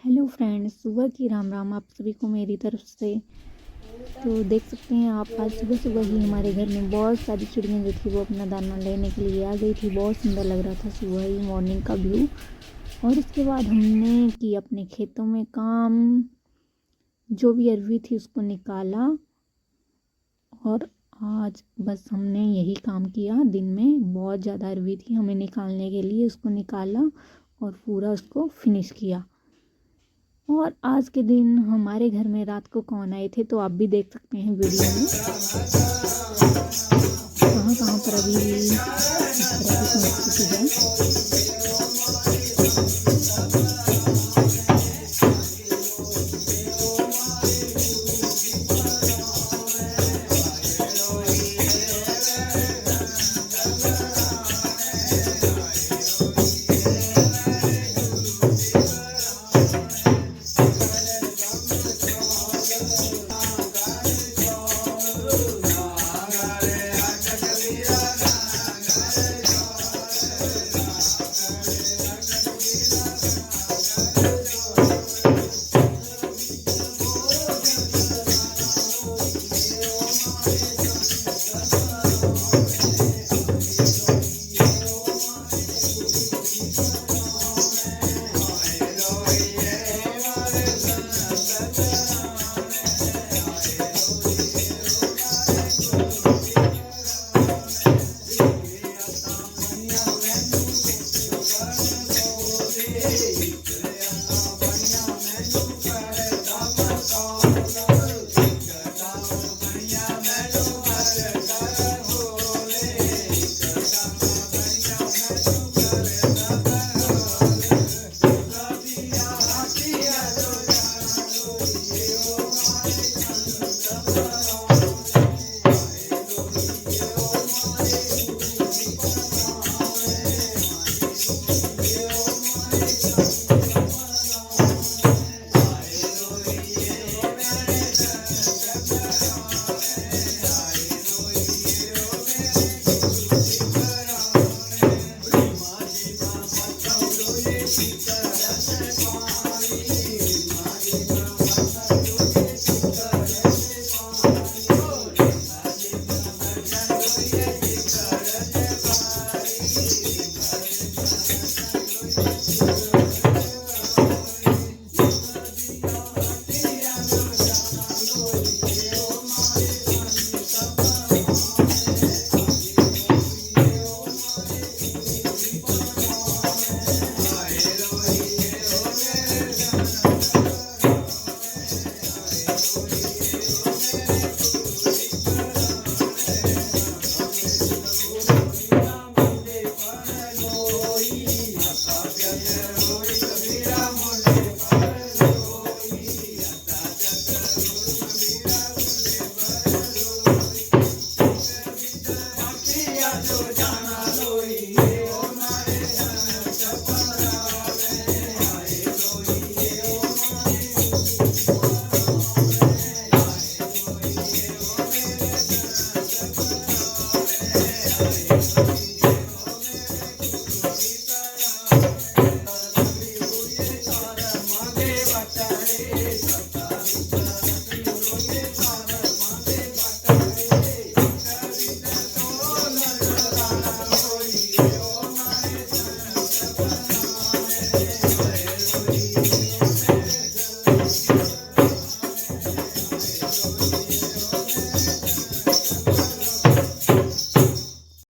Hello friends, सुबह की राम राम आप सभी को मेरी तरफ से। तो देख सकते हैं आप, आज सुबह सुबह ही हमारे घर में बहुत सारी चिड़ियाँ जो थी वो अपना दाना लेने के लिए आ गई थी। बहुत सुंदर लग रहा था सुबह ही मॉर्निंग का व्यू। और उसके बाद हमने की अपने खेतों में काम, जो भी अरवी थी उसको निकाला। और आज बस हमने यही काम किया। दिन में बहुत ज़्यादा अरवी थी, हमें निकालने के लिए उसको निकाला और पूरा उसको फिनिश किया। और आज के दिन हमारे घर में रात को कौन आए थे तो आप भी देख सकते हैं वीडियो में। कहाँ कहाँ पर अभी इस तरह की संस्कृति है।